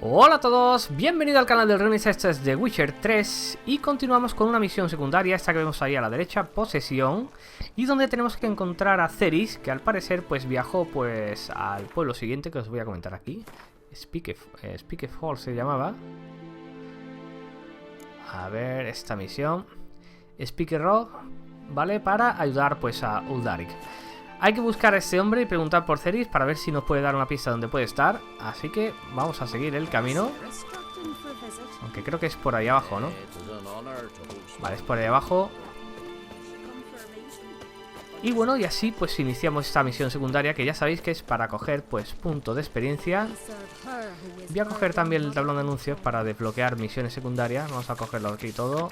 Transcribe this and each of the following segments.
Hola a todos, bienvenido al canal del Renis, este es The Witcher 3 y continuamos con una misión secundaria, esta que vemos ahí a la derecha, Posesión, y donde tenemos que encontrar a Ceris, que al parecer pues viajó pues al pueblo siguiente que os voy a comentar aquí. Speakefall se llamaba. A ver, esta misión Speakerrock, ¿vale? Para ayudar pues a Uldarik. Hay que buscar a este hombre y preguntar por Ceris para ver si nos puede dar una pista donde puede estar. Así que vamos a seguir el camino. Aunque creo que es por ahí abajo, ¿no? Vale, es por ahí abajo. Y bueno, y así pues iniciamos esta misión secundaria, que ya sabéis que es para coger pues punto de experiencia. Voy a coger también el tablón de anuncios para desbloquear misiones secundarias. Vamos a cogerlo aquí todo.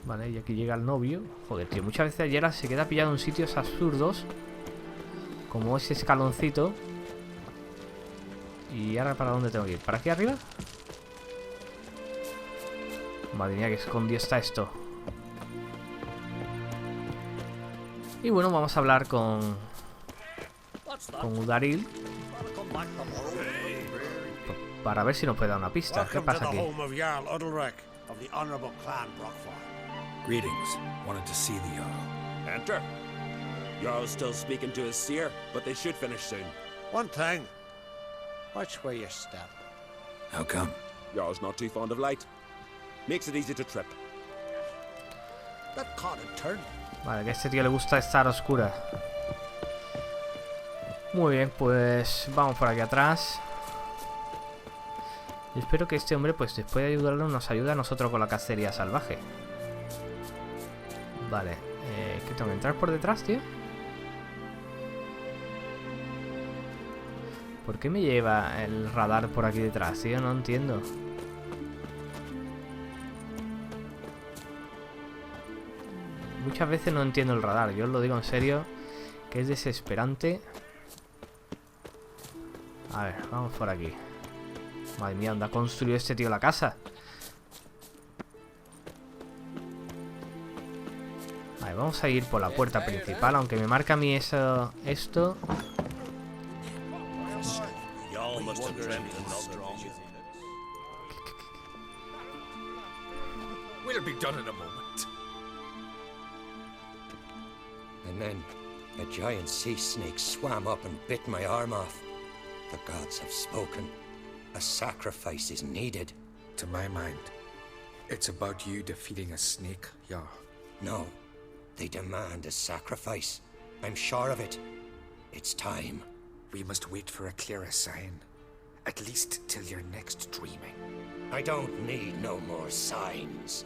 Vale, y aquí llega el novio. Joder, tío, muchas veces Geralt se queda pillado en sitios absurdos, como ese escaloncito. ¿Y ahora para dónde tengo que ir? ¿Para aquí arriba? Madre mía, que escondido está esto. Y bueno, vamos a hablar con Uldaril para ver si nos puede dar una pista. ¿Qué pasa aquí? Greetings. Wanted to see the Jarl. Enter. Jarl's still speaking to his seer, but they should finish soon. One thing. Watch where you step. How come? Jarl's not too fond of light. Makes it easy to trip. That caught a turn. Vale, que a este tío le gusta estar a oscura. Muy bien, pues vamos por aquí atrás. Y espero que este hombre, pues después de ayudarlo, nos ayude a nosotros con la cacería salvaje. Vale, ¿qué tengo que entrar por detrás, tío? ¿Por qué me lleva el radar por aquí detrás, tío? No entiendo. Muchas veces no entiendo el radar, yo os lo digo en serio, que es desesperante. A ver, vamos por aquí. Madre mía, ¿dónde ha construido este tío la casa? Vale, vamos a ir por la puerta principal, aunque me marca a mí esto. We'll be done in a moment. And then a giant sea snake swam up and bit my arm off. The gods have spoken. A sacrifice is needed. To my mind, it's about you defeating a snake, Jarl. No, they demand a sacrifice. I'm sure of it. It's time. We must wait for a clearer sign. At least till your next dreaming. I don't need no more signs.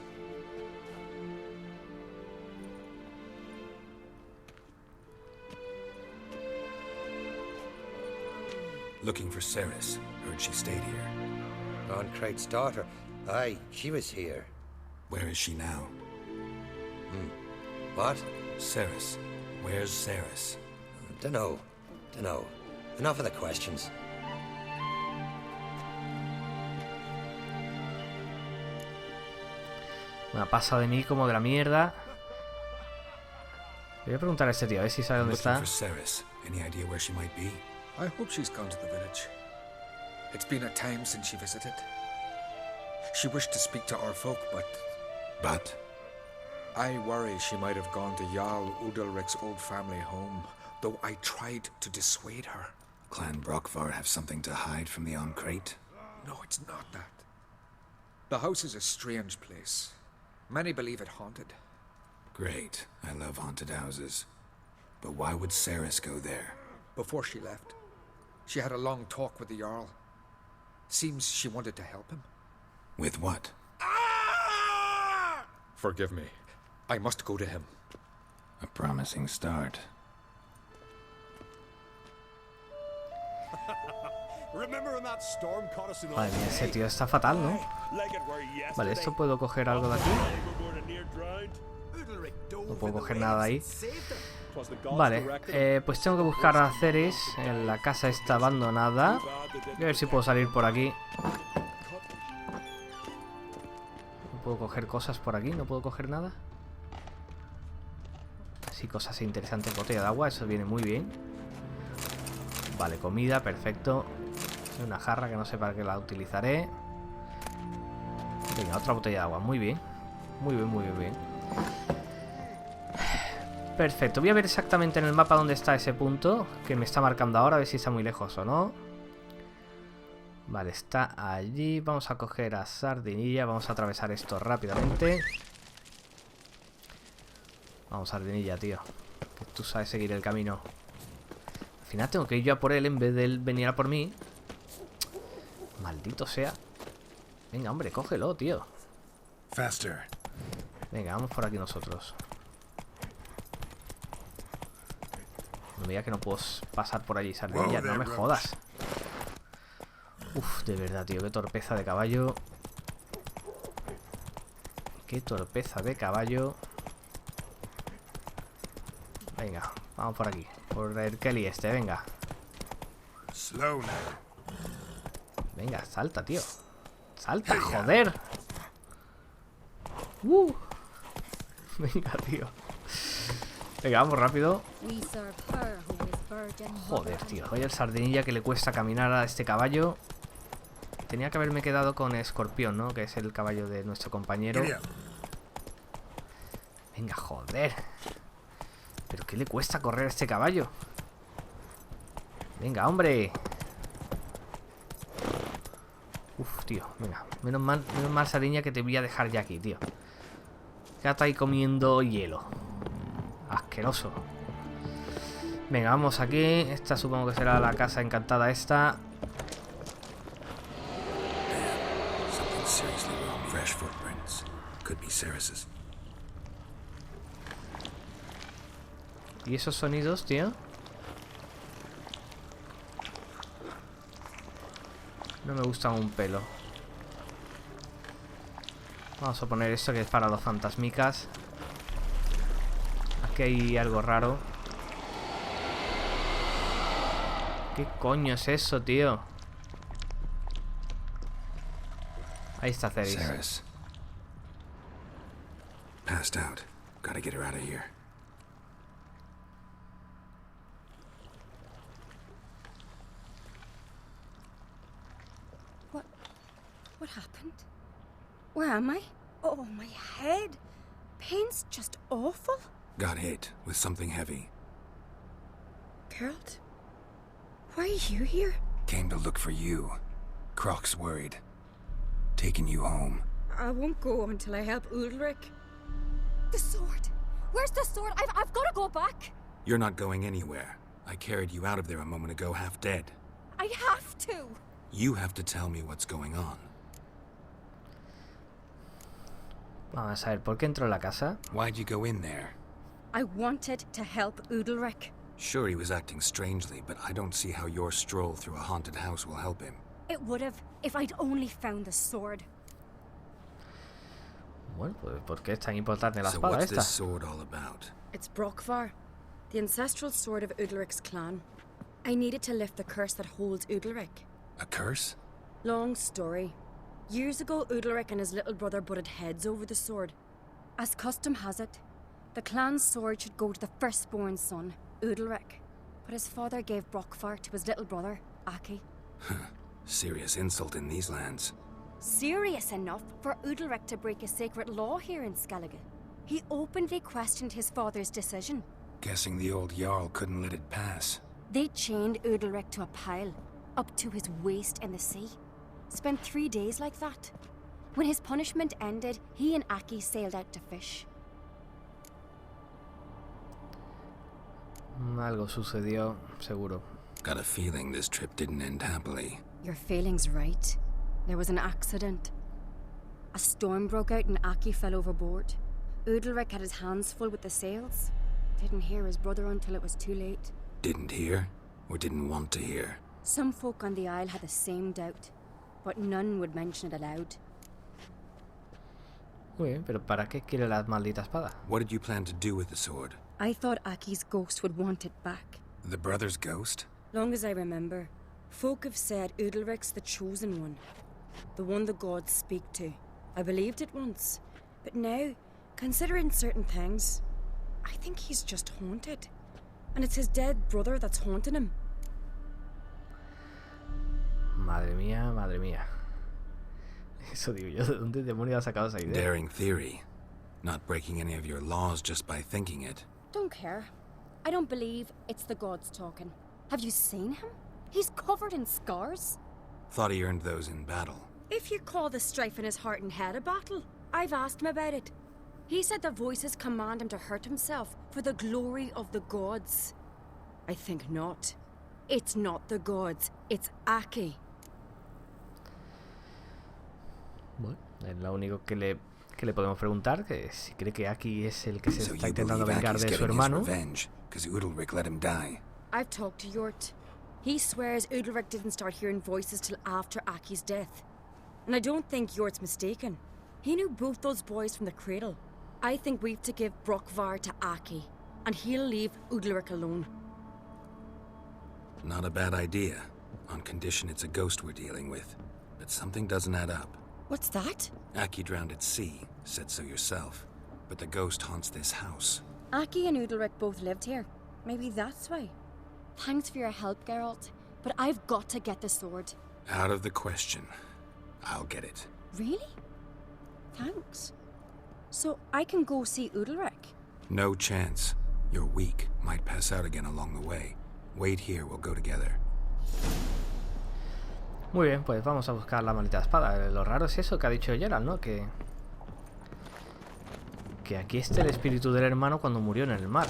Looking for Ceres. Heard she stayed here. Aunque's daughter. Aye, she was here. Where is she now? What? Ceres. Where's Ceres? Dunno. Enough of the questions. Una pasa de mí como de la mierda. Le voy a preguntar a este tío, a ver si sabe dónde está. Looking for Ceres. Any idea where she might be? I hope she's gone to the village. It's been a time since she visited. She wished to speak to our folk, but I worry she might have gone to Jarl Udalric's old family home, though I tried to dissuade her. Clan Brockvar have something to hide from the Aunque? No, it's not that. The house is a strange place. Many believe it haunted. Great. I love haunted houses. But why would Ceres go there? Before she left, she had a long talk with the Jarl. Seems she wanted to help him. With what? Forgive me. I must go to him. A promising start. Madre mía, ese tío está fatal, ¿no? Vale, esto puedo coger algo de aquí. No puedo coger nada de ahí. Vale, pues tengo que buscar a Ceres en la casa esta abandonada. Voy a ver si puedo salir por aquí. No puedo coger cosas por aquí, no puedo coger nada. Así cosas interesantes, botella de agua, eso viene muy bien. Vale, comida, perfecto. Una jarra que no sé para qué la utilizaré. Venga, otra botella de agua, muy bien. Muy bien, muy bien, muy bien. Perfecto, voy a ver exactamente en el mapa dónde está ese punto que me está marcando ahora, a ver si está muy lejos o no. Vale, está allí. Vamos a coger a Sardinilla. Vamos a atravesar esto rápidamente. Vamos, Sardinilla, tío, que tú sabes seguir el camino. Al final tengo que ir yo a por él en vez de él venir a por mí. Maldito sea. Venga, hombre, cógelo, tío. Faster. Venga, vamos por aquí nosotros. No me digas que no puedo pasar por allí, Sardinilla. No me jodas. Uf, de verdad, tío, qué torpeza de caballo. Qué torpeza de caballo. Venga, vamos por aquí. Por el Kelly este, venga. Slow now. Venga, salta, tío. Salta, joder. Venga, tío. Venga, vamos rápido. Joder, tío. Oye, el Sardinilla que le cuesta caminar a este caballo. Tenía que haberme quedado con Escorpión, ¿no? Que es el caballo de nuestro compañero. Venga, joder. ¿Pero qué le cuesta correr a este caballo? Venga, hombre. Uf, tío, venga. Menos mal, Sardinilla, que te voy a dejar ya aquí, tío. Quédate ahí comiendo hielo. Asqueroso. Venga, vamos aquí. Esta supongo que será la casa encantada esta. ¿Y esos sonidos, tío? No me gustan un pelo. Vamos a poner esto que es para los fantasmicas. Aquí hay algo raro. ¿Qué coño es eso, tío? Ahí está Ceres. Passed out. Gotta get her out of here. What happened? Where am I? Oh, my head. Pain's just awful. Got hit with something heavy. Geralt? Why are you here? Came to look for you. Croc's worried. Taking you home. I won't go until I help Ulrich. The sword! Where's the sword? I've got to go back! You're not going anywhere. I carried you out of there a moment ago half dead. I have to! You have to tell me what's going on. Vamos a ver, ¿por qué entró en la casa? Why'd you go in there? I wanted to help Ulrich. Sure, he was acting strangely, but I don't see how your stroll through a haunted house will help him. It would have, if I'd only found the sword. Bueno, pues ¿por qué es tan importante la So espada what's esta? this sword all about? It's Brokvar, the ancestral sword of Ulrich's clan. I needed to lift the curse that holds Ulrich. A curse? Long story. Years ago, Ulrich and his little brother butted heads over the sword. As custom has it, the clan's sword should go to the firstborn son, Ulrich. But his father gave Brokvar to his little brother, Aki. Serious insult in these lands. Serious enough for Ulrich to break a sacred law here in Skellige. He openly questioned his father's decision. Guessing the old Jarl couldn't let it pass. They chained Ulrich to a pile, up to his waist in the sea. Spent 3 days like that. When his punishment ended, he and Aki sailed out to fish. Algo sucedió, seguro. Got a feeling this trip didn't end happily. Your feeling's right. There was an accident. A storm broke out and Aki fell overboard. Ulrich had his hands full with the sails. Didn't hear his brother until it was too late. Didn't hear? Or didn't want to hear? Some folk on the isle had the same doubt, but none would mention it aloud. Muy bien, pero ¿para qué quiere la maldita espada? What did you plan to do with the sword? I thought Aki's ghost would want it back. The brother's ghost? Long as I remember, folk have said Ulrich's the chosen one. The one the gods speak to. I believed it once, but now, considering certain things, I think he's just haunted. And it's his dead brother that's haunting him. Madre mía, madre mía. Eso digo yo, ¿de dónde demonios has sacado esa idea? Daring theory. Not breaking any of your laws just by thinking it. Don't care. I don't believe it's the gods talking. Have you seen him? He's covered in scars. Thought he earned those in battle. If you call the strife in his heart and head a battle, I've asked him about it. He said the voices command him to hurt himself for the glory of the gods. I think not. It's not the gods, it's Aki. Bueno, es lo único que le podemos preguntar, que si cree que Aki es el que se está intentando vengar de su hermano. I've talked to Yort. He swears Udalric didn't start hearing voices till after Aki's death. And I don't think Yort's mistaken. He knew both those boys from the cradle. I think we've to give Brokvar to Aki, and he'll leave Udalric alone. Not a bad idea, on condition it's a ghost we're dealing with. But something doesn't add up. What's that? Aki drowned at sea, said so yourself. But the ghost haunts this house. Aki and Udalric both lived here. Maybe that's why. Thanks for your help, Geralt. But I've got to get the sword. Out of the question. I'll get it. Really? Thanks. So I can go see Udalric? No chance. You're weak. Might pass out again along the way. Wait here, we'll go together. Muy bien, pues vamos a buscar la maldita espada. Lo raro es eso que ha dicho Geralt, ¿no? Que aquí esté el espíritu del hermano cuando murió en el mar.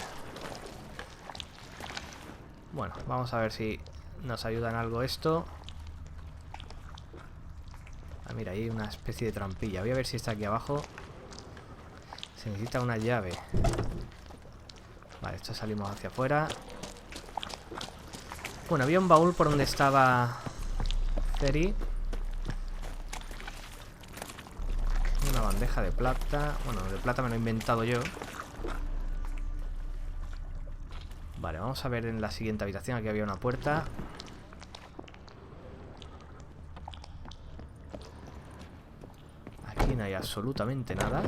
Bueno, vamos a ver si nos ayuda en algo esto. Ah, mira, hay una especie de trampilla. Voy a ver si está aquí abajo. Se necesita una llave. Vale, esto salimos hacia afuera. Bueno, había un baúl por donde estaba Ciri. Una bandeja de plata. Bueno, de plata me lo he inventado yo. Vale, vamos a ver en la siguiente habitación. Aquí había una puerta. Aquí no hay absolutamente nada.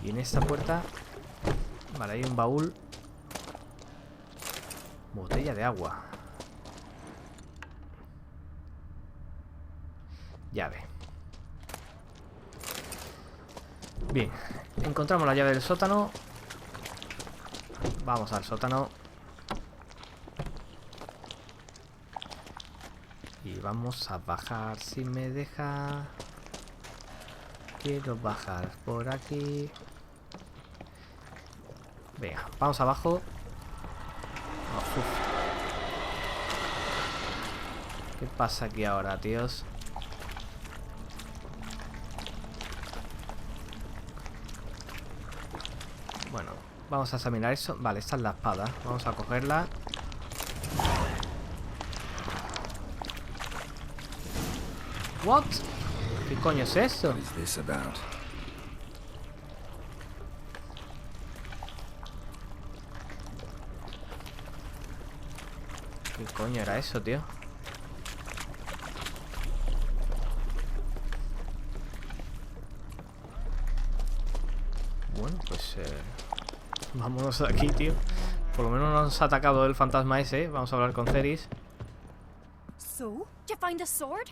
Y en esta puerta... Vale, hay un baúl. Botella de agua. Llave. Bien, encontramos la llave del sótano. Vamos al sótano. Y vamos a bajar si me deja. Quiero bajar por aquí. Venga, vamos abajo. Uf. ¿Qué pasa aquí ahora, tíos? Bueno, vamos a examinar eso. Vale, esta es la espada. Vamos a cogerla. What? ¿Qué coño es esto? What is this about? ¿Qué coño era eso, tío? Bueno, pues vámonos de aquí, tío. Por lo menos no nos ha atacado el fantasma ese. Vamos a hablar con Ceris. So, did you find a sword?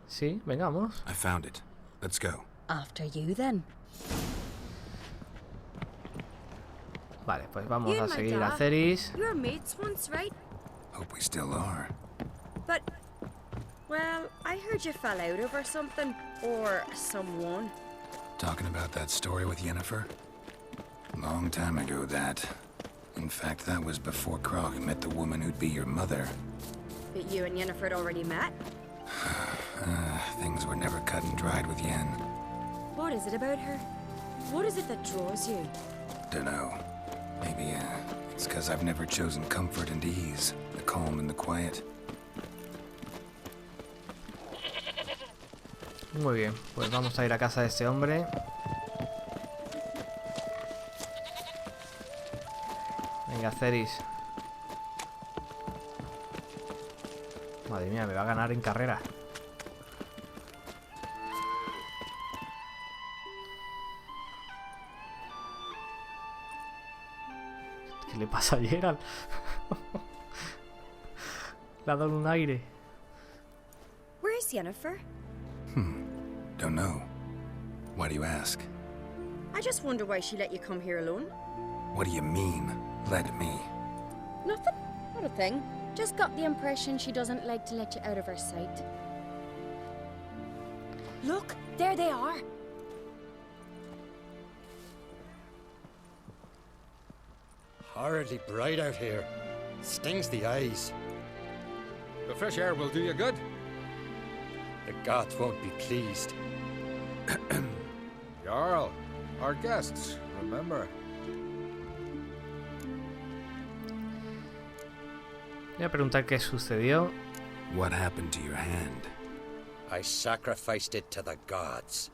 Sí, venga, vámonos. I found it. Let's go. After you, then. Vale, pues vamos You a and my seguir a dad. Ceris. You were mates once, right? Hope we still are. But, well, I heard you fell out over something. Or someone. Talking about that story with Yennefer? Long time ago, that. In fact, that was before Krog met the woman who'd be your mother. But you and Yennefer had already met? Things were never cut and dried with Yen. What is it about her? What is it that draws you? Dunno. Maybe, it's because I've never chosen comfort and ease, the calm and the quiet. Muy bien, pues vamos a ir a casa de este hombre. Venga, Ceris. Madre mía, me va a ganar en carrera. ¿Qué le pasa a Geralt? Le ha dado un aire. Where is Yennefer? Don't know. Why do you ask? I just wonder why she let you come here alone. What do you mean, let me? Nothing. Not a thing. Just got the impression she doesn't like to let you out of her sight. Look, there they are. Horridly bright out here. Stings the eyes. The fresh air will do you good. The gods won't be pleased. Jarl, our guests, remember. Voy a preguntar qué sucedió. What happened to your hand? I sacrificed it to the gods.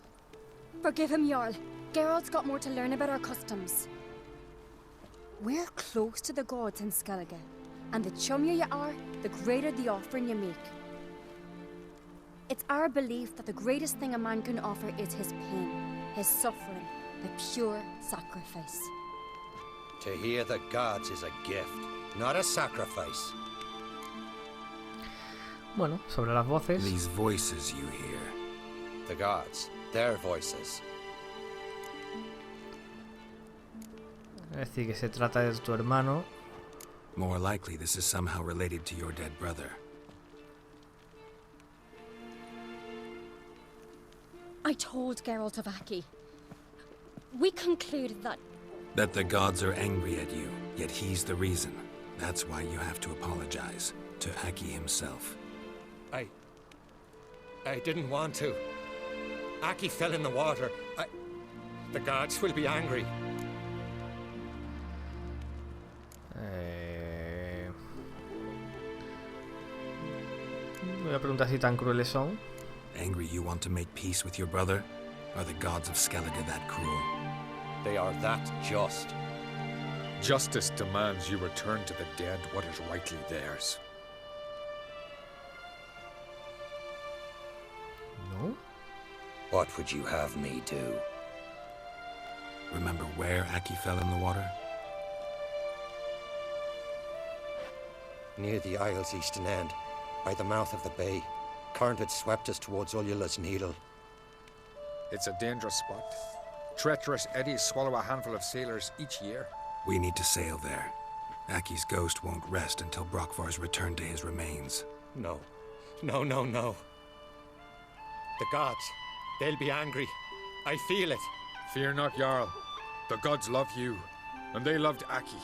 Forgive him, Jarl. Geralt's got more to learn about our customs. We're close to the gods in Skellige, and the chummier you are, the greater the offering you make. It's our belief that the greatest thing a man can offer is his pain, his suffering, the pure sacrifice. To hear the gods is a gift, not a sacrifice. Bueno, sobre las voces. These voices you hear. The gods, their voices. Es decir, que se trata de tu hermano. More likely this is somehow related to your dead brother. I told Geralt of Aki. We concluded that... That the gods are angry at you, yet he's the reason. That's why you have to apologize to Aki himself. I didn't want to. Aki fell in the water. The gods will be angry. Voy a preguntar si tan crueles son. Angry you want to make peace with your brother? Are the gods of Skellige that cruel? They are that just. Justice demands you return to the dead what is rightly theirs. No. What would you have me do? Remember where Aki fell in the water? Near the isle's eastern end, by the mouth of the bay. Current had swept us towards Ullula's Needle. It's a dangerous spot. Treacherous eddies swallow a handful of sailors each year. We need to sail there. Aki's ghost won't rest until Brokvar's returned to his remains. No. No, no, no. The gods, they'll be angry. I feel it. Fear not, Jarl. The gods love you, and they loved Aki.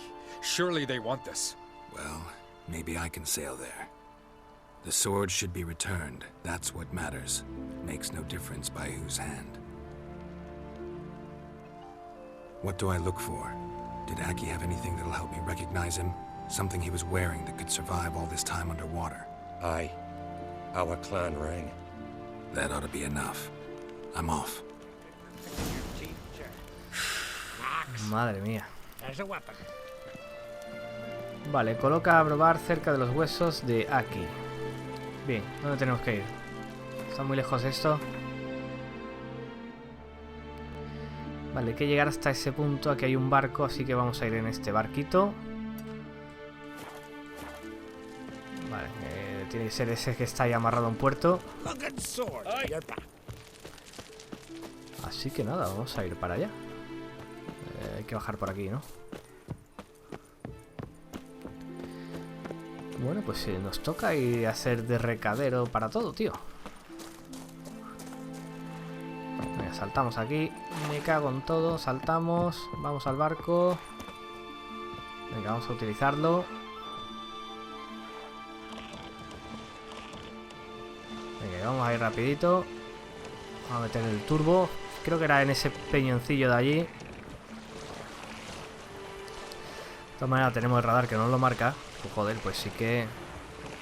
Surely they want this. Well, maybe I can sail there. The sword should be returned. That's what matters. Makes no difference by whose hand. What do I look for? Did Aki have anything that'll help me recognize him? Something he was wearing that could survive all this time underwater? Aye. Our clan ring. That ought to be enough. I'm off. Madre mía. Vale, coloca a probar cerca de los huesos de Aki. Bien, ¿dónde tenemos que ir? ¿Está muy lejos esto? Vale, hay que llegar hasta ese punto. Aquí hay un barco, así que vamos a ir en este barquito. Vale, tiene que ser ese que está ahí amarrado a un puerto. Así que nada, vamos a ir para allá. Hay que bajar por aquí, ¿no? Bueno, pues nos toca ir a hacer de recadero para todo, tío. Venga, saltamos aquí. Me cago en todo. Saltamos. Vamos al barco. Venga, vamos a utilizarlo. Venga, vamos a ir rapidito. Vamos a meter el turbo. Creo que era en ese peñoncillo de allí. De todas maneras tenemos el radar que nos lo marca. Pues joder, pues sí que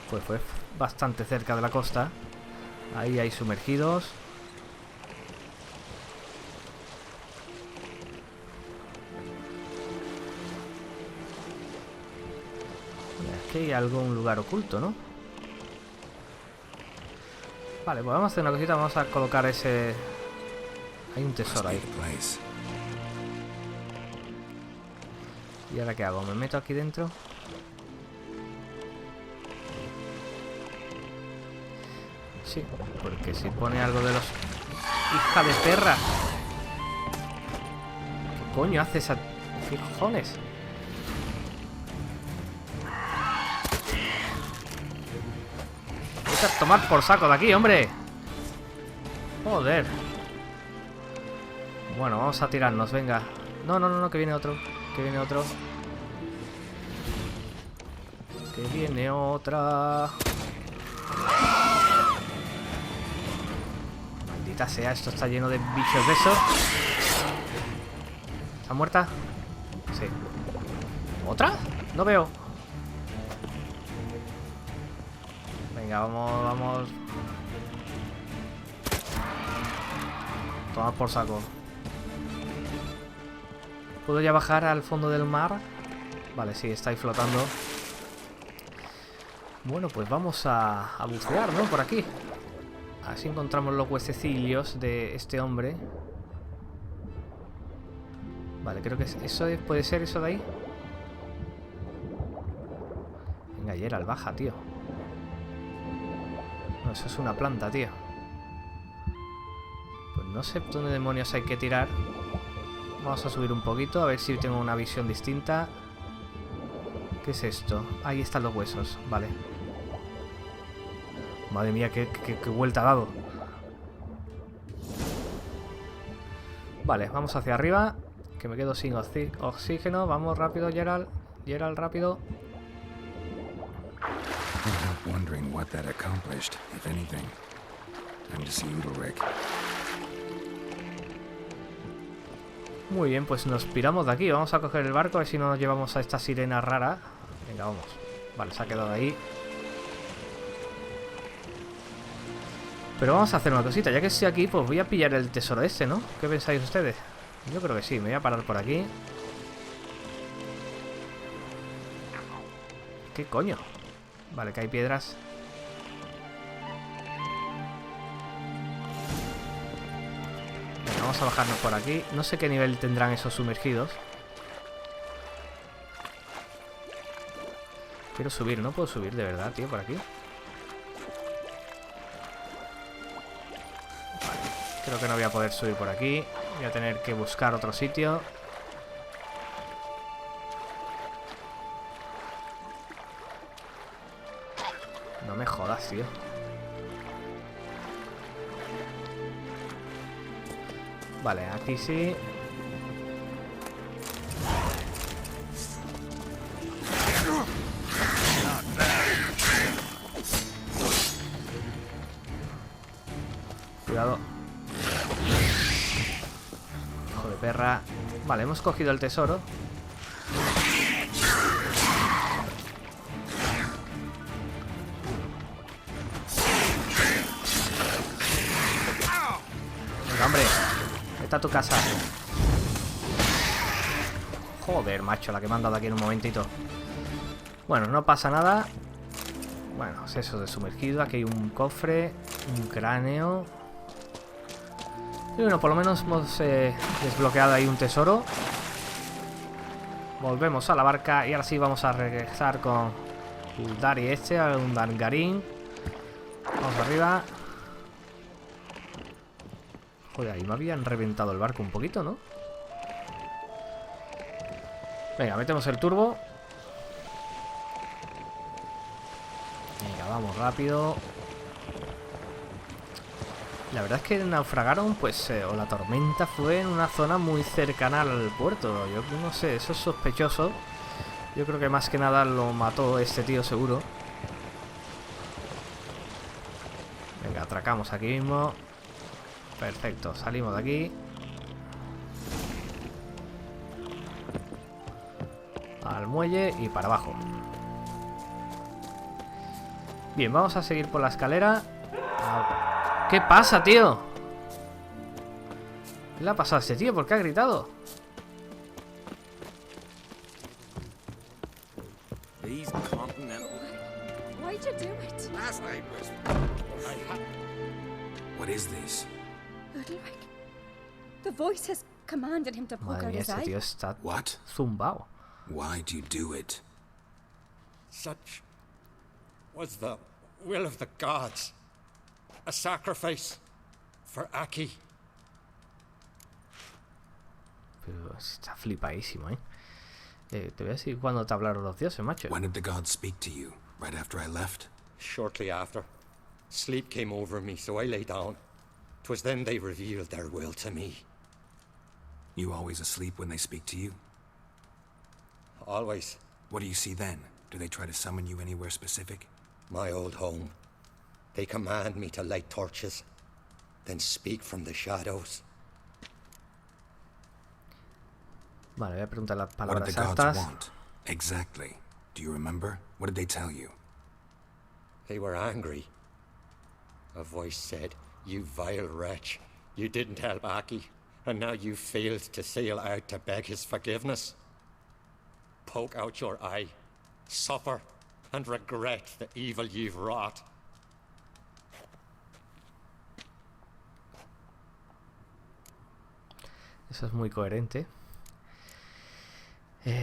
pues fue bastante cerca de la costa. Ahí hay sumergidos. Aquí hay algún lugar oculto, ¿no? Vale, pues vamos a hacer una cosita. Vamos a colocar ese... Hay un tesoro ahí. ¿Y ahora qué hago? ¿Me meto aquí dentro? Sí, porque si pone algo de los... ¡Hija de perra! ¿Qué coño hace esa...? ¿Qué cojones? Vete a tomar por saco de aquí, hombre. Joder. Bueno, vamos a tirarnos, venga. No, no, no, no, que viene otro. Que viene otro. Que viene otra. Maldita sea, esto está lleno de bichos de esos. ¿Está muerta? Sí. ¿Otra? No veo. Venga, vamos, vamos. Toma por saco. ¿Puedo ya bajar al fondo del mar? Vale, sí, está ahí flotando. Bueno, pues vamos a bucear, ¿no? Por aquí. Así encontramos los huesecillos de este hombre. Vale, creo que eso puede ser eso de ahí. Venga, Geralt, baja, tío. No, eso es una planta, tío. Pues no sé dónde demonios hay que tirar. Vamos a subir un poquito, a ver si tengo una visión distinta. ¿Qué es esto? Ahí están los huesos, vale. Madre mía, qué vuelta ha dado. Vale, vamos hacia arriba. Que me quedo sin oxígeno. Vamos rápido, Geralt. Geralt, rápido. I'm wondering what that accomplished, if anything. Time to see Udalric. Muy bien, pues nos piramos de aquí. Vamos a coger el barco, a ver si no nos llevamos a esta sirena rara. Venga, vamos. Vale, se ha quedado ahí. Pero vamos a hacer una cosita. Ya que estoy aquí, pues voy a pillar el tesoro este, ¿no? ¿Qué pensáis ustedes? Yo creo que sí. Me voy a parar por aquí. ¿Qué coño? Vale, que hay piedras. Venga, vamos a bajarnos por aquí. No sé qué nivel tendrán esos sumergidos. Quiero subir, no puedo subir de verdad, tío, por aquí. Vale, creo que no voy a poder subir por aquí. Voy a tener que buscar otro sitio. No me jodas, tío. Vale, aquí sí. Cuidado. Hijo de perra. Vale, hemos cogido el tesoro. Venga, hombre. Vete a tu casa. Joder, macho, la que me han dado aquí en un momentito. Bueno, no pasa nada. Bueno, es eso de sumergido. Aquí hay un cofre, un cráneo. Y bueno, por lo menos hemos desbloqueado ahí un tesoro. Volvemos a la barca y ahora sí vamos a regresar con Uldari este, un Dangarín. Vamos arriba. Joder, ahí me habían reventado el barco un poquito, ¿no? Venga, metemos el turbo. Venga, vamos rápido. La verdad es que naufragaron, pues, o la tormenta fue en una zona muy cercana al puerto. Yo no sé, eso es sospechoso. Yo creo que más que nada lo mató este tío, seguro. Venga, atracamos aquí mismo. Perfecto, salimos de aquí. Al muelle y para abajo. Bien, vamos a seguir por la escalera. ¿Qué pasa, tío? ¿Qué le ha pasado a este tío? ¿Por qué ha gritado? These continental... Why'd you do it? Last night was... What is this? Udalric. The voice has commanded him to poke Madre out mía, his este tío eye. está What? zumbao. Why'd you do it? Such was the will of the gods. A sacrifice for Aki. Pero está flipadísimo, ¿eh? Te voy a decir cuándo te hablaron los dioses, macho. When did the gods speak to you? Right after I left? Shortly after. Sleep came over me, so I lay down. 'Twas then they revealed their will to me. You always asleep when they speak to you? Always. What do you see then? Do they try to summon you anywhere specific? My old home. They command me to light torches, then speak from the shadows. Vale, voy a preguntar las What palabras did the gods exactas. want? Exactly. Do you remember? What did they tell you? They were angry. A voice said, "You vile wretch. You didn't help Aki, and now you failed to sail out to beg his forgiveness. Poke out your eye, suffer, and regret the evil you've wrought." Eso es muy coherente.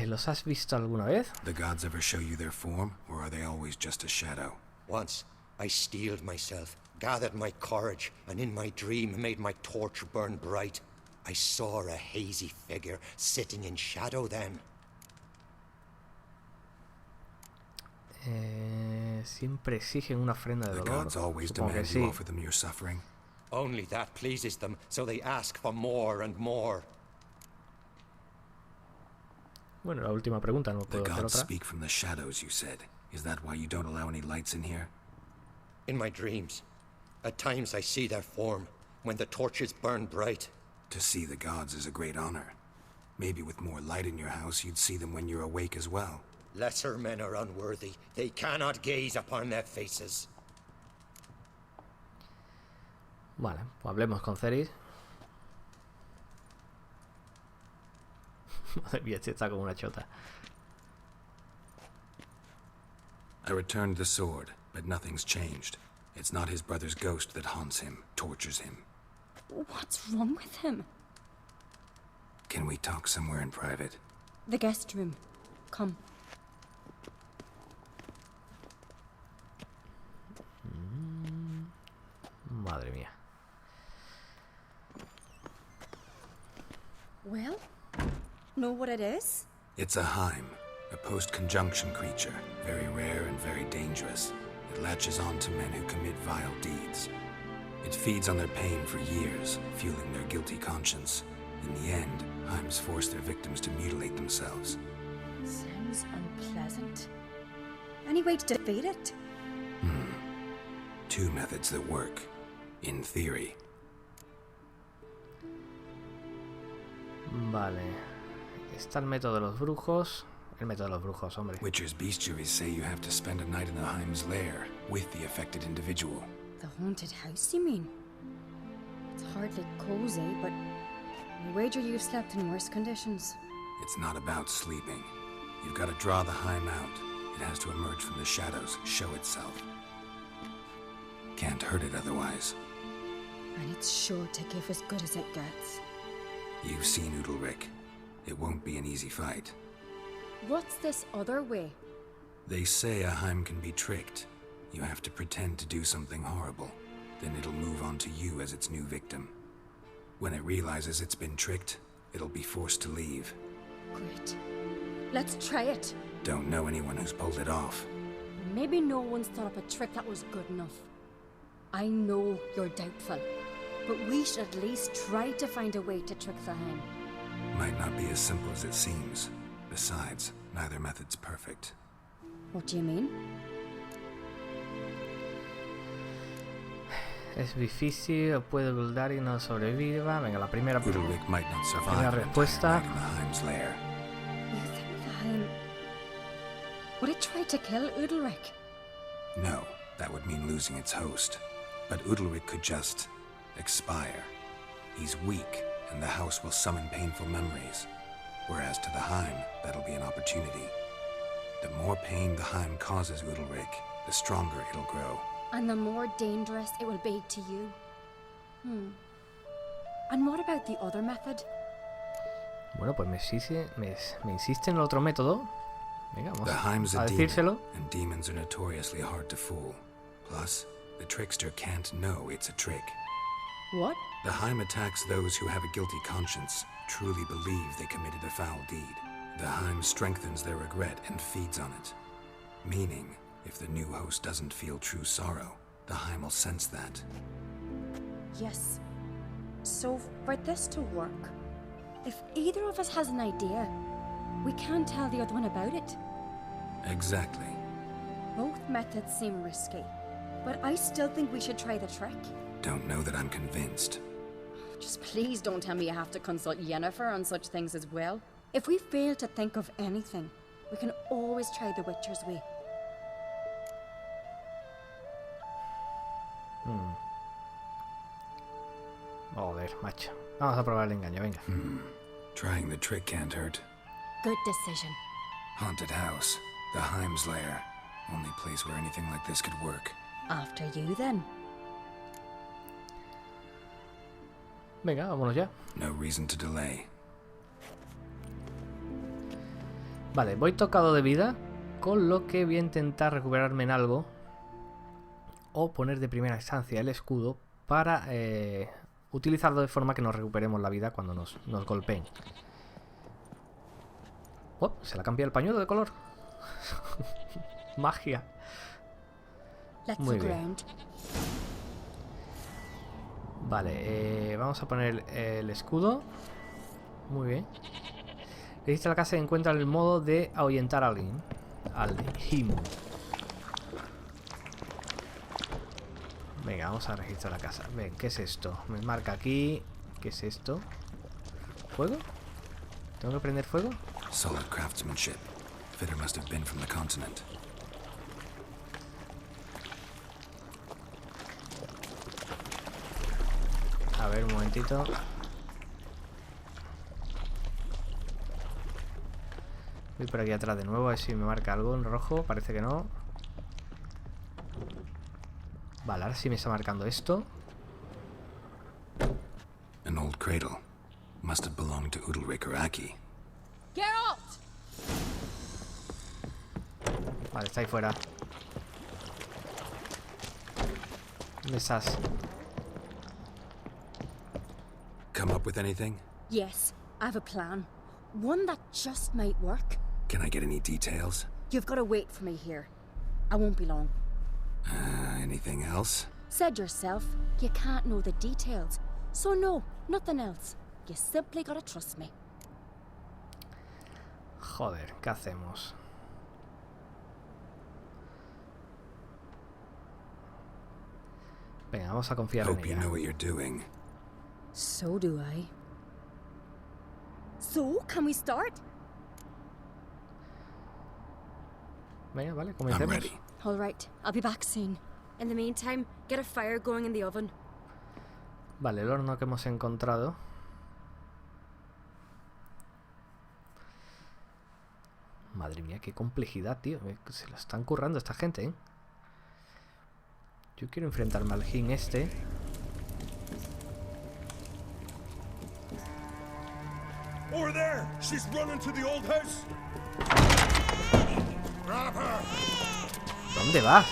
¿Los has visto alguna vez? The gods ever show you their form, or are they always just a shadow? Once, I steeled myself, gathered my courage, and in my dream made my torch burn bright. I saw a hazy figure sitting in shadow then. Siempre exigen una ofrenda de The dolor. gods always Supongo que demand you sí. offer them your suffering? Only that pleases them, so they ask for more and more. Bueno, la última pregunta, no The puedo hacer gods otra. speak from the shadows, you said. Is that why you don't allow any lights in here? In my dreams, at times I see their form, when the torches burn bright. To see the gods is a great honor. Maybe with more light in your house, you'd see them when you're awake as well. Lesser men are unworthy. They cannot gaze upon their faces. Vale, pues hablemos con Ceris. Madre mía, este está como una chota. I returned the sword, but nothing's changed. It's not his brother's ghost that haunts him, tortures him. What's wrong with him? Can we talk somewhere in private? The guest room. Come. Madre mía. Well, know what it is? It's a Heim, a post-conjunction creature, very rare and very dangerous. It latches on to men who commit vile deeds. It feeds on their pain for years, fueling their guilty conscience. In the end, Heims force their victims to mutilate themselves. Sounds unpleasant. Any way to defeat it? Two methods that work, in theory. Vale. Está el método de los brujos. El método de los brujos, hombre. Witcher's bestiaries say you have to spend a night in the Heim's lair with the affected individual. The haunted house, you mean? It's hardly cozy, but I wager you've slept in worse conditions. It's not about sleeping. You've got to draw the Heim out. It has to emerge from the shadows, show itself. Can't hurt it otherwise. And it's sure to give as good as it gets. You've seen Udalric. It won't be an easy fight. What's this other way? They say a Heim can be tricked. You have to pretend to do something horrible. Then it'll move on to you as its new victim. When it realizes it's been tricked, it'll be forced to leave. Great. Let's try it. Don't know anyone who's pulled it off. Maybe no one's thought up a trick that was good enough. I know you're doubtful, but we should at least try to find a way to trick the Heim. Might not be as simple as it seems. Besides, neither method's perfect. What do you mean? Es difícil, puede ocultar y no sobreviva. Venga, la primera Udalric might not survive Primera an entire respuesta. night in the Heim's lair. You think the Heim would it try to kill Udalric? No, that would mean losing its host. But Udalric could just expire. He's weak, and the house will summon painful memories. Whereas to the Heim, that'll be an opportunity. The more pain the Heim causes Udalric, the stronger it'll grow. And the more dangerous it will be to you. And what about the other method? Bueno, pues me insiste en el otro método. Venga, vamos The Heim's a a decírselo. demon, and demons are notoriously hard to fool. Plus, The trickster can't know it's a trick. What? The Heim attacks those who have a guilty conscience, truly believe they committed a foul deed. The Heim strengthens their regret and feeds on it. Meaning, if the new host doesn't feel true sorrow, the Heim will sense that. Yes. So, for this to work, if either of us has an idea, we can't tell the other one about it. Exactly. Both methods seem risky, but I still think we should try the trick. Don't know that I'm convinced. Just please don't tell me you have to consult Yennefer on such things as well. If we fail to think of anything, we can always try the Witcher's way. Joder, macho. Vamos a probar el engaño, venga. Trying the trick can't hurt. Good decision. Haunted house. The Heim's lair. Only place where anything like this could work. After you, then. Venga, vámonos ya. No reason to delay. Vale, voy tocado de vida, con lo que voy a intentar recuperarme en algo. O poner de primera instancia el escudo para utilizarlo de forma que nos recuperemos la vida cuando nos golpeen. Oh, se le ha cambiado el pañuelo de color. Magia. Muy bien. Vale, vamos a poner el escudo. Muy bien. Registra la casa y encuentra el modo de ahuyentar a alguien. Al Him. Venga, vamos a registrar la casa. Ven, ¿qué es esto? Me marca aquí. ¿Qué es esto? ¿Fuego? ¿Tengo que prender fuego? Solid craftsmanship. Fitter must have been from the continent. A ver, un momentito. Voy por aquí atrás de nuevo, a ver si me marca algo en rojo. Parece que no. Vale, ahora sí me está marcando esto. An old cradle. Must have belonged to Udalric or Aki. Geralt! Vale, está ahí fuera. ¿Dónde estás? Come up with anything? Yes, I have a plan. One that just might work. Can I get any details? You've got to wait for me here. I won't be long. Anything else? Said yourself, you can't know the details. So no, nothing else. You simply gotta trust me. Joder, ¿qué hacemos? Venga, vamos a confiar en Hope you ella. know what you're doing. So do I. So, can we start? Venga, vale, I'm comencemos. ready. All right, I'll be back soon. In the meantime, get a fire going in the oven. Vale, el horno que hemos encontrado. Madre mía, qué complejidad, tío. Se la están currando esta gente, ¿eh? Yo quiero enfrentarme al Jin este. Over there! She's running to the old house! Grab her! ¿Dónde vas?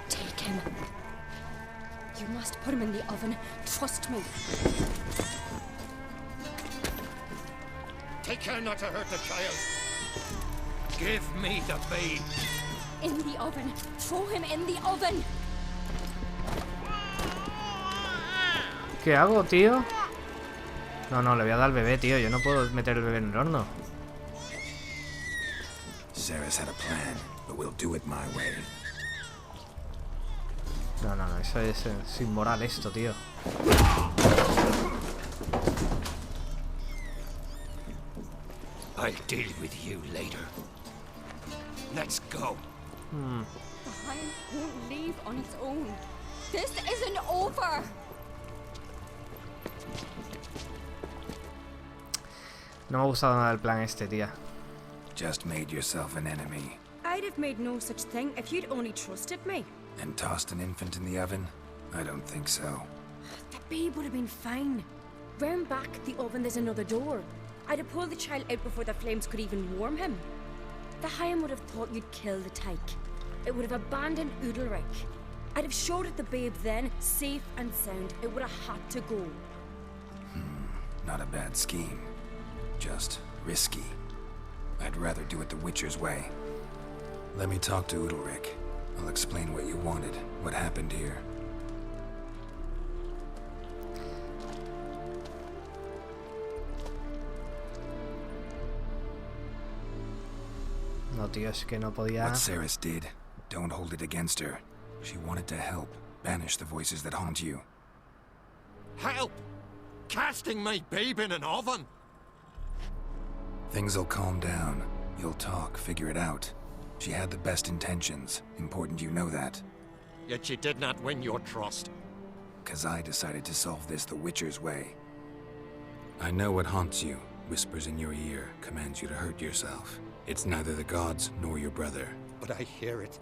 Take him. You must put him in the oven. Trust me. Take care not to hurt the child. Give me the babe. In the oven. Throw him in the oven. ¿Qué hago, tío? No, le voy a dar al bebé, tío. Yo no puedo meter el bebé en el horno. Sarah's had a plan, but we'll do it my way. No, eso es inmoral esto, tío. I'll deal with you later. Let's go. The Hind won't leave on its own. This isn't over. No me ha gustado nada el plan este, tía. Just made yourself an enemy. I'd have made no such thing if you'd only trusted me. And tossed an infant in the oven? I don't think so. The babe would have been fine. Round back the oven there's another door. I'd have pulled the child out before the flames could even warm him. The Hind would have thought you'd kill the tyke. It would have abandoned Udalric. I'd have showed it the babe then, safe and sound. It would have had to go. Not a bad scheme. Just risky. I'd rather do it the Witcher's way. Let me talk to Udalryk. I'll explain what you wanted, what happened here. No, tío, es que no podía... What Ceres did, don't hold it against her. She wanted to help, banish the voices that haunt you. Help! Casting my babe in an oven! Things'll calm down. You'll talk, figure it out. She had the best intentions. Important you know that. Yet she did not win your trust. 'Cause I decided to solve this the Witcher's way. I know what haunts you, whispers in your ear, commands you to hurt yourself. It's neither the gods nor your brother. But I hear it.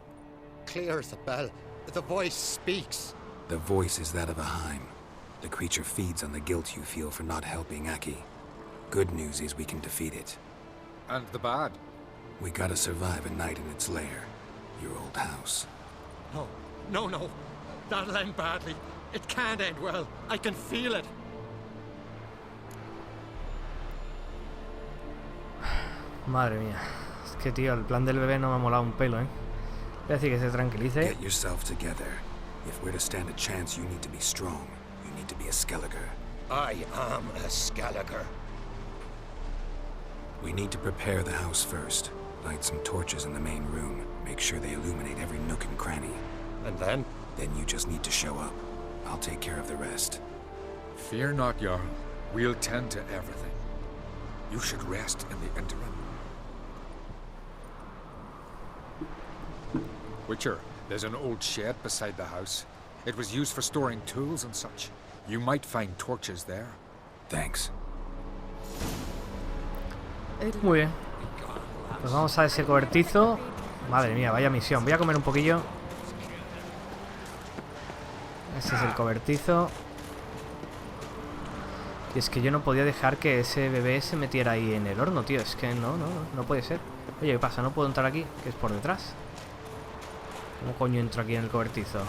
Clear as a bell. The voice speaks. The voice is that of a Heim. The creature feeds on the guilt you feel for not helping Aki. Good news is we can defeat it. And the bad? We gotta survive a night in its lair. Your old house. No, no, no. That'll end badly. It can't end well. I can feel it. Madre mía. Es que, tío, el plan del bebé no me ha molado un pelo, ¿eh? Voy a decir que se tranquilice. Get yourself together. If we're to stand a chance, you need to be strong. You need to be a Skelliger. I am a Skelliger. We need to prepare the house first. Light some torches in the main room. Make sure they illuminate every nook and cranny. And then? Then you just need to show up. I'll take care of the rest. Fear not, Jarl. We'll tend to everything. You should rest in the interim. Witcher, there's an old shed beside the house. It was used for storing tools and such. You might find torches there. Thanks. Muy bien. Pues vamos a ese cobertizo. Madre mía, vaya misión. Voy a comer un poquillo. Ese es el cobertizo. Y es que yo no podía dejar que ese bebé se metiera ahí en el horno, tío. Es que no puede ser. Oye, ¿qué pasa? ¿No puedo entrar aquí? Que es por detrás. ¿Cómo coño entro aquí en el cobertizo?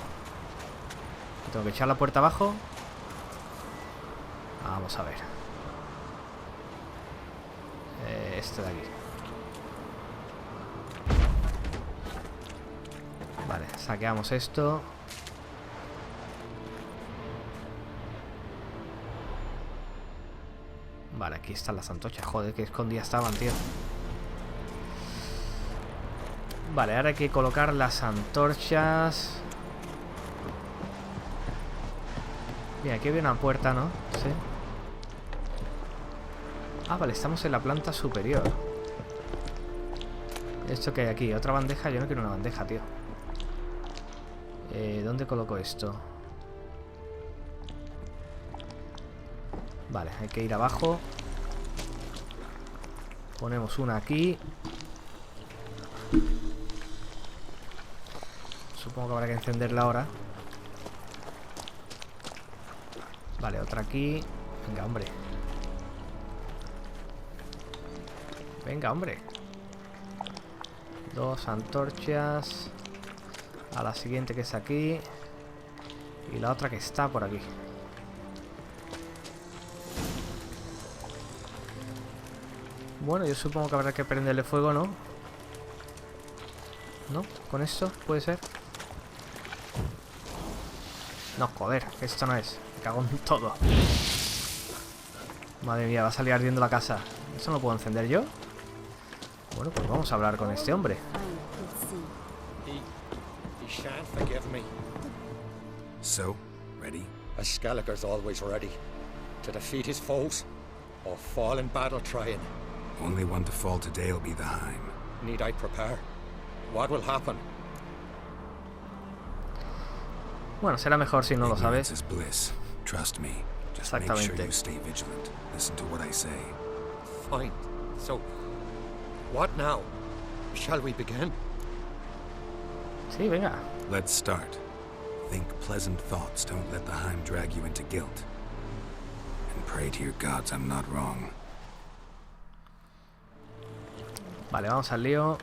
¿Tengo que echar la puerta abajo? Vamos a ver. Este de aquí. Vale, saqueamos esto. Vale, aquí están las antorchas. Joder, que escondidas estaban, tío. Vale, ahora hay que colocar las antorchas. Bien, aquí había una puerta, ¿no? Sí. Ah, vale, estamos en la planta superior. ¿Esto que hay aquí? ¿Otra bandeja? Yo no quiero una bandeja, tío. ¿Dónde coloco esto? Vale, hay que ir abajo. Ponemos una aquí. Supongo que habrá que encenderla ahora. Vale, otra aquí. Venga, hombre. Venga, hombre. Dos antorchas. A la siguiente que es aquí. Y la otra que está por aquí. Bueno, yo supongo que habrá que prenderle fuego, ¿no? ¿No? ¿Con esto? ¿Puede ser? No, joder, que esto no es. Me cago en todo. Madre mía, va a salir ardiendo la casa. ¿Eso no lo puedo encender yo? Bueno, pues vamos a hablar con este hombre. He shan't forgive me. So, ready? A Skelliger's always ready. To defeat his foes, or fall in battle trying. Only one to fall today will be the Heim. Need I prepare? What will happen? Bueno, será mejor si no lo sabes. Ignorance is bliss. Trust me. Just make sure you stay vigilant. Listen to what I say. Fine. So, what now? Shall we begin? Sí, venga. Let's start. Think pleasant thoughts. Don't let the Heim drag you into guilt. And pray to your gods I'm not wrong. Vale, vamos al lío.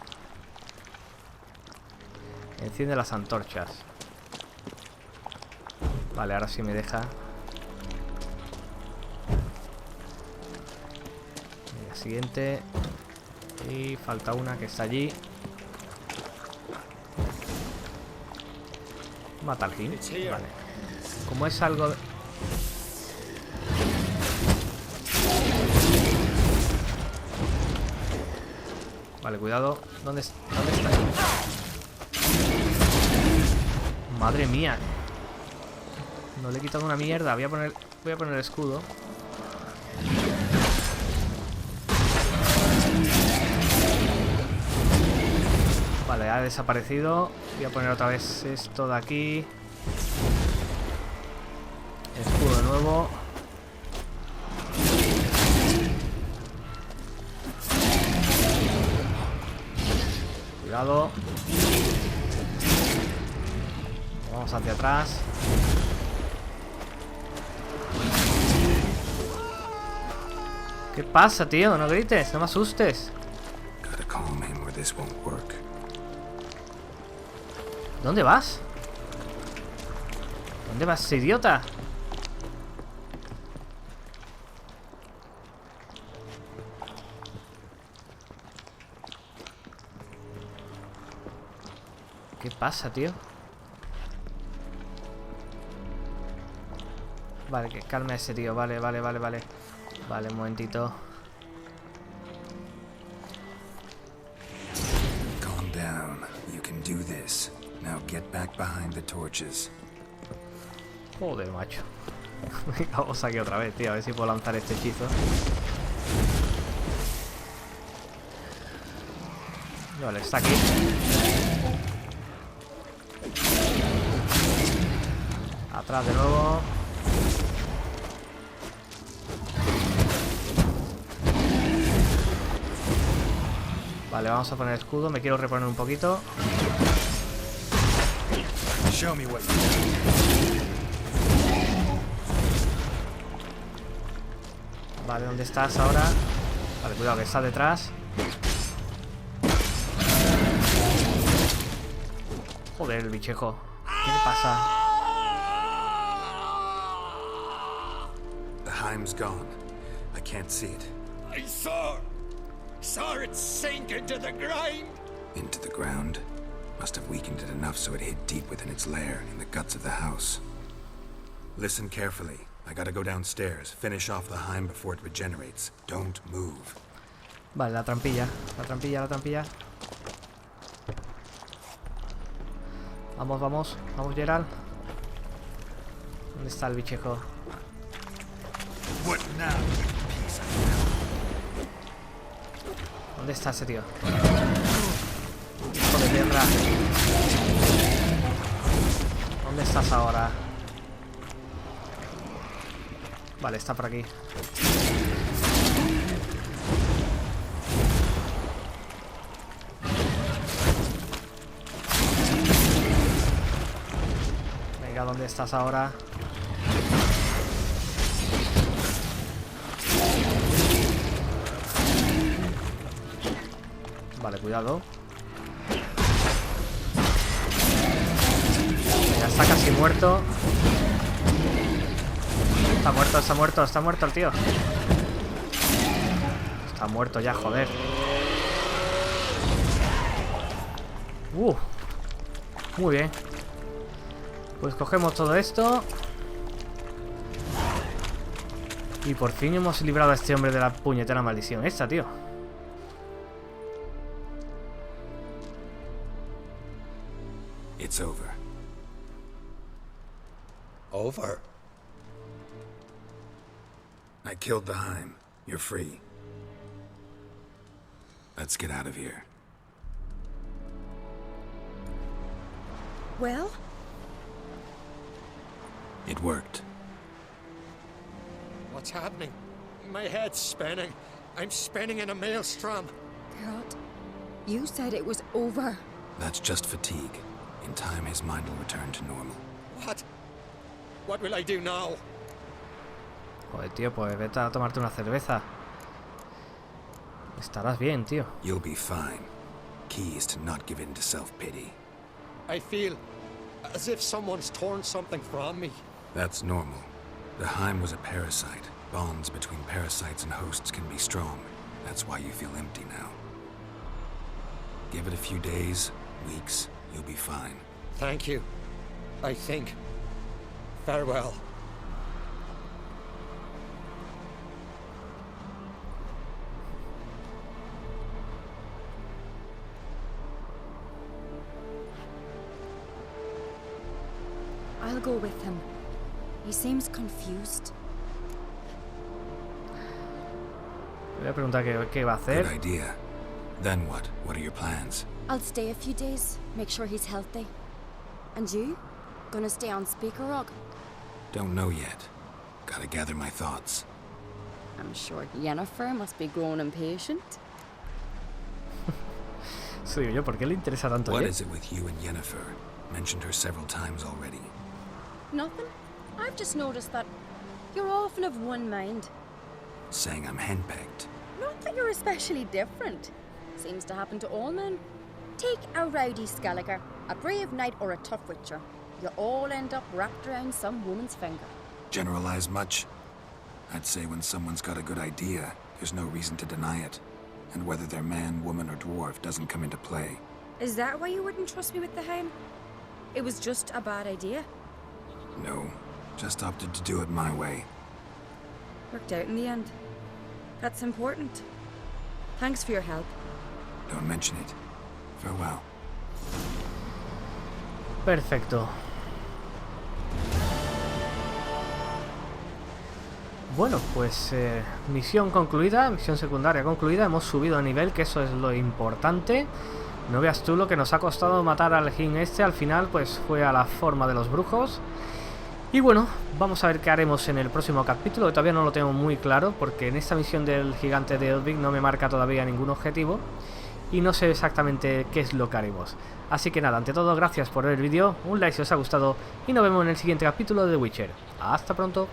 Enciende las antorchas. Vale, ahora sí me deja. Venga, siguiente. Y falta una que está allí. Mata al King. Vale. Como es algo... Vale, cuidado. ¿Dónde está? Madre mía. No le he quitado una mierda. Voy a poner escudo. Vale, ha desaparecido. Voy a poner otra vez esto de aquí. Escudo de nuevo. Cuidado. Vamos hacia atrás. ¿Qué pasa, tío? No grites, no me asustes. ¿Dónde vas? ¿Dónde vas, idiota? ¿Qué pasa, tío? Vale, que calme a ese tío. Vale. Vale, un momentito. Calm down. You can do this. Now get back behind the torches. Joder, macho. Vamos aquí otra vez, tío. A ver si puedo lanzar este hechizo. Vale, está aquí. Atrás de nuevo. Vale, vamos a poner escudo. Me quiero reponer un poquito. Vale, ¿dónde estás ahora? Vale, cuidado que está detrás. Joder, el bichejo. ¿Qué le pasa? The Heim's gone. I can't see it. I saw it sink into the ground. Into the ground? Must have weakened it enough so it hid deep within its lair, in the guts of the house. Listen carefully. I gotta go downstairs, finish off the Heim before it regenerates. Don't move. Vale, la trampilla. Vamos, Geralt. ¿Dónde está el bichejo? What now? ¿Dónde está ese tío? Hijo de tierra. ¿Dónde estás ahora? Vale, está por aquí. Venga, ¿dónde estás ahora? Vale, cuidado. Ya está casi muerto. Está muerto el tío. Está muerto ya, joder. Muy bien. Pues cogemos todo esto. Y por fin hemos librado a este hombre de la puñetera maldición esta, tío. It's over. Over? I killed the Heim. You're free. Let's get out of here. Well? It worked. What's happening? My head's spinning. I'm spinning in a maelstrom. Geralt, you said it was over. That's just fatigue. In time, his mind will return to normal. What? What will I do now? Joder, tío, pues vete a tomarte una cerveza. Estarás bien, tío. You'll be fine. Key is to not give in to self-pity. I feel as if someone's torn something from me. That's normal. The Heim was a parasite. Bonds between parasites and hosts can be strong. That's why you feel empty now. Give it a few days, weeks, you'll be fine. Thank you. I think. Farewell. I'll go with him. He seems confused. Le voy a preguntar qué va a hacer. Good idea. Then what? What are your plans? I'll stay a few days, make sure he's healthy. And you? Gonna stay on speaker rog? Don't know yet. Gotta gather my thoughts. I'm sure Yennefer must be growing impatient. Soy yo, ¿por qué le interesa tanto? What is it with you and Yennefer? Mentioned her several times already. Nothing. I've just noticed that you're often of one mind. Saying I'm henpecked. Not that you're especially different. Seems to happen to all men. Take a rowdy Skelliger, a brave knight or a tough witcher. You all end up wrapped around some woman's finger. Generalize much? I'd say when someone's got a good idea, there's no reason to deny it. And whether they're man, woman, or dwarf doesn't come into play. Is that why you wouldn't trust me with the Heim? It was just a bad idea? No, just opted to do it my way. Worked out in the end. That's important. Thanks for your help. Don't mention it. Farewell. Perfecto. Bueno, pues misión concluida, misión secundaria concluida. Hemos subido a nivel, que eso es lo importante. No veas tú lo que nos ha costado matar al Jin este. Al final pues fue a la forma de los brujos. Y bueno, vamos a ver qué haremos en el próximo capítulo, que todavía no lo tengo muy claro, porque en esta misión del gigante de Eldvik no me marca todavía ningún objetivo y no sé exactamente qué es lo que haremos. Así que nada, ante todo, gracias por ver el vídeo, un like si os ha gustado y nos vemos en el siguiente capítulo de The Witcher. ¡Hasta pronto!